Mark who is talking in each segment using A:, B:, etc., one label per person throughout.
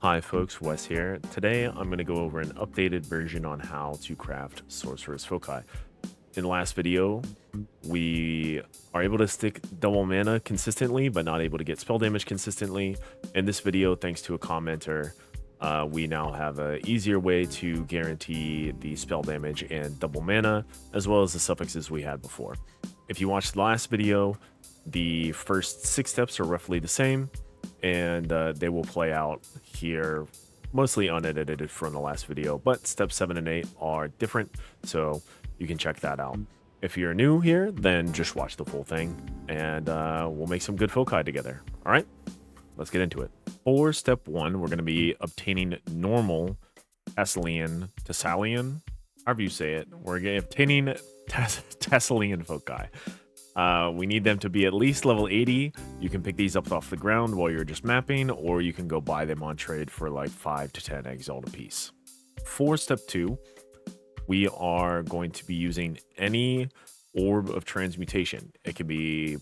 A: Hi folks, Wes here. Today I'm going to go over an updated version on how to craft Sorceress Foci. In the last video, we are able to stick double mana consistently, but not able to get spell damage consistently. In this video, thanks to a commenter, we now have an easier way to guarantee the spell damage and double mana, as well as the suffixes we had before. If you watched the last video, the first 6 steps are roughly the same, and they will play out here mostly unedited from the last video, but steps 7 and 8 are different, so you can check that out. If you're new here, then just watch the full thing, and we'll make some good foci together. All right, let's get into it. For step 1, we're going to be obtaining normal Thessalian, however you say it. We're obtaining Thessalian foci. We need them to be at least level 80. You can pick these up off the ground while you're just mapping, or you can go buy them on trade for like 5 to 10 exalt a piece. For step 2, we are going to be using any orb of transmutation. It could be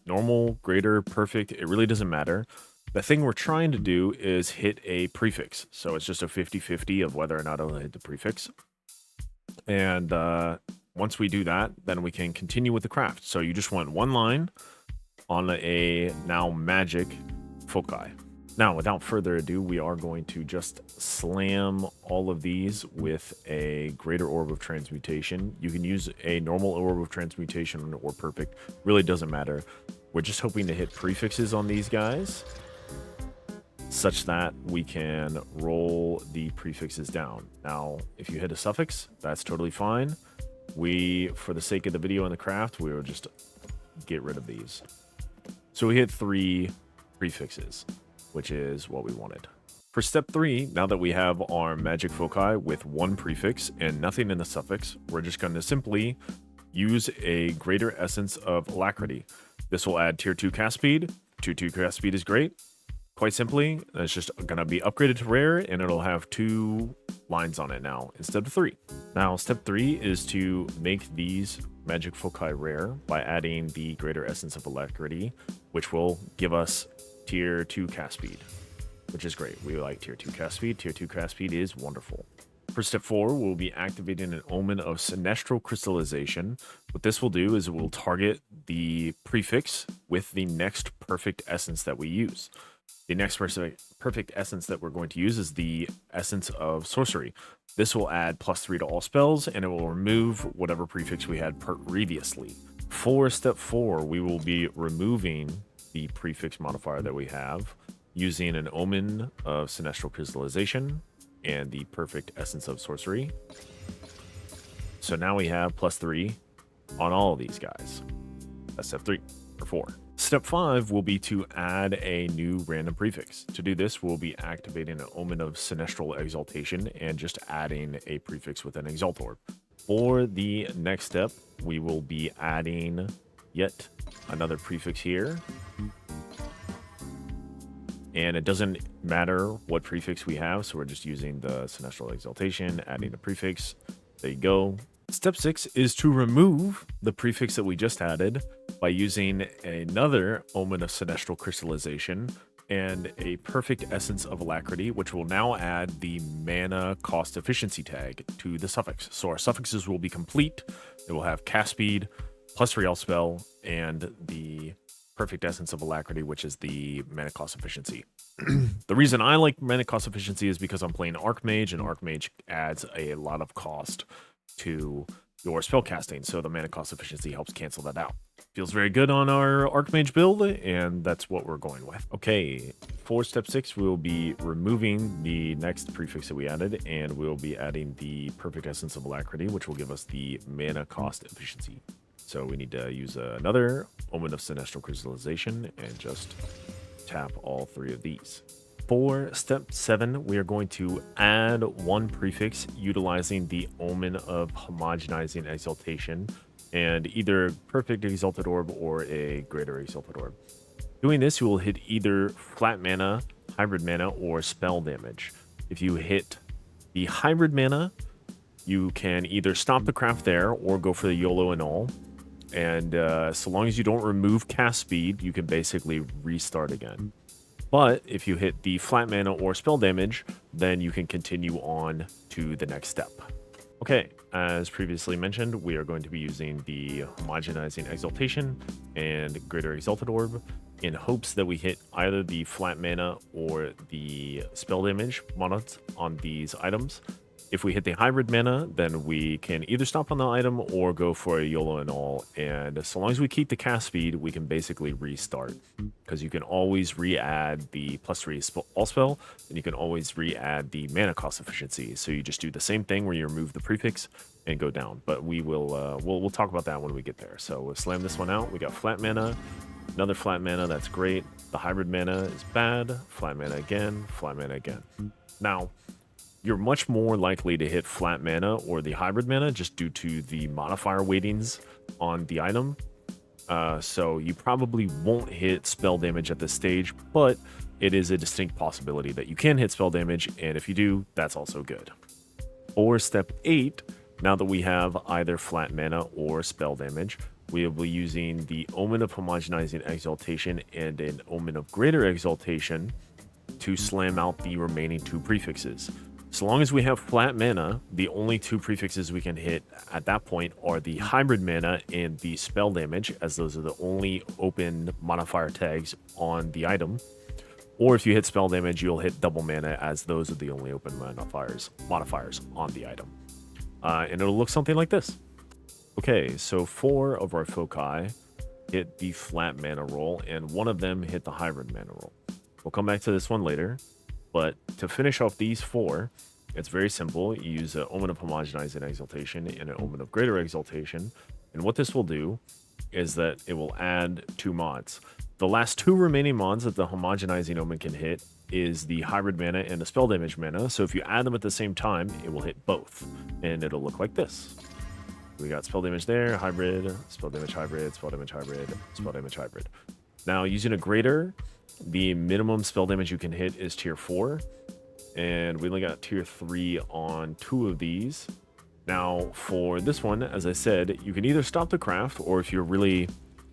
A: normal, greater, perfect. It really doesn't matter. The thing we're trying to do is hit a prefix. So it's just a 50-50 of whether or not it'll hit the prefix. And once we do that, then we can continue with the craft. So you just want one line on a now magic foci. Now, without further ado, we are going to just slam all of these with a greater orb of transmutation. You can use a normal orb of transmutation or perfect. Really doesn't matter. We're just hoping to hit prefixes on these guys, such that we can roll the prefixes down. Now, if you hit a suffix, that's totally fine. For the sake of the video and the craft, we will just get rid of these. So we hit 3 prefixes, which is what we wanted. For step 3, now that we have our magic foci with 1 prefix and nothing in the suffix, we're just going to simply use a greater essence of alacrity. This will add tier 2 cast speed. Tier 2 cast speed is great. Quite simply, it's just going to be upgraded to rare, and it'll have 2 lines on it now instead of 3. Now, step 3 is to make these magic foci rare by adding the greater essence of alacrity, which will give us tier 2 cast speed, which is great. We like tier 2 cast speed. Tier 2 cast speed is wonderful. For step 4, we'll be activating an omen of sinestral crystallization. What this will do is it will target the prefix with the next perfect essence that we use. The next perfect essence that we're going to use is the essence of sorcery. This will add +3 to all spells, and it will remove whatever prefix we had previously. For step 4, we will be removing the prefix modifier that we have using an omen of sinestral crystallization and the perfect essence of sorcery. So now we have +3 on all of these guys. That's step 3 or 4. Step 5 will be to add a new random prefix. To do this, we'll be activating an omen of sinestral exaltation and just adding a prefix with an exalt orb. For the next step, we will be adding yet another prefix here. And it doesn't matter what prefix we have, so we're just using the sinestral exaltation, adding a prefix. There you go. Step 6 is to remove the prefix that we just added by using another omen of sinestral crystallization and a perfect essence of alacrity, which will now add the mana cost efficiency tag to the suffix. So our suffixes will be complete. It will have cast speed, +3 all spell, and the perfect essence of alacrity, which is the mana cost efficiency. The reason I like mana cost efficiency is because I'm playing Archmage, and Archmage adds a lot of cost to your spell casting, so the mana cost efficiency helps cancel that out. Feels very good on our Archmage build, and that's what we're going with. Okay, for step 6, we'll be removing the next prefix that we added, and we'll be adding the perfect essence of alacrity, which will give us the mana cost efficiency. So we need to use another omen of sinestral crystallization and just tap all 3 of these. For step 7, we are going to add 1 prefix utilizing the omen of homogenizing exaltation and either perfect exalted orb or a greater exalted orb. Doing this, you will hit either flat mana, hybrid mana, or spell damage. If you hit the hybrid mana, you can either stop the craft there or go for the YOLO and all. And so long as you don't remove cast speed, you can basically restart again. But if you hit the flat mana or spell damage, then you can continue on to the next step. Okay, as previously mentioned, we are going to be using the homogenizing exaltation and greater exalted orb in hopes that we hit either the flat mana or the spell damage mods on these items. If we hit the hybrid mana, then we can either stop on the item or go for a YOLO and all. And so long as we keep the cast speed, we can basically restart. Because you can always re-add the +3 all spell, and you can always re-add the mana cost efficiency. So you just do the same thing where you remove the prefix and go down. But we will we'll talk about that when we get there. So we'll slam this one out. We got flat mana, another flat mana. That's great. The hybrid mana is bad. Flat mana again. Flat mana again. Now, you're much more likely to hit flat mana or the hybrid mana just due to the modifier weightings on the item. So you probably won't hit spell damage at this stage, but it is a distinct possibility that you can hit spell damage, and if you do, that's also good. For step 8, now that we have either flat mana or spell damage, we will be using the Omen of Homogenizing Exaltation and an Omen of Greater Exaltation to slam out the remaining 2 prefixes. So long as we have flat mana, the only 2 prefixes we can hit at that point are the hybrid mana and the spell damage, as those are the only open modifier tags on the item. Or if you hit spell damage, you'll hit double mana, as those are the only open modifiers on the item. And it'll look something like this. Okay, so 4 of our foci hit the flat mana roll, and 1 of them hit the hybrid mana roll. We'll come back to this one later. But to finish off these 4, it's very simple. You use an Omen of Homogenizing Exaltation and an Omen of Greater Exaltation. And what this will do is that it will add 2 mods. The last 2 remaining mods that the Homogenizing Omen can hit is the hybrid mana and the spell damage mana. So if you add them at the same time, it will hit both. And it'll look like this. We got spell damage there, hybrid, spell damage hybrid, spell damage hybrid, spell damage hybrid. Now, using a greater, the minimum spell damage you can hit is tier 4, and we only got tier 3 on 2 of these. Now, for this one, as I said, you can either stop the craft, or if you really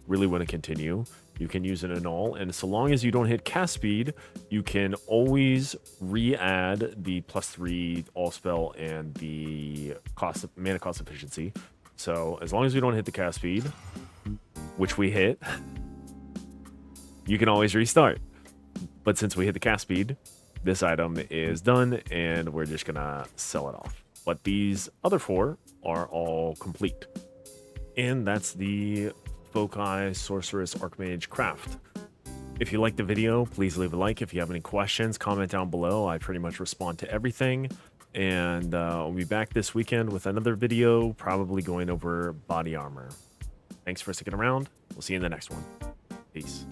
A: want to continue, you can use an annul, and so long as you don't hit cast speed, you can always re-add the +3 all spell and the mana cost efficiency. So as long as we don't hit the cast speed, which we hit, you can always restart. But since we hit the cast speed, this item is done, and we're just gonna sell it off. But these other 4 are all complete. And that's the Foci Sorceress Archmage craft. If you liked the video, please leave a like. If you have any questions, comment down below. I pretty much respond to everything. And I'll be back this weekend with another video, probably going over body armor. Thanks for sticking around. We'll see you in the next one. Peace.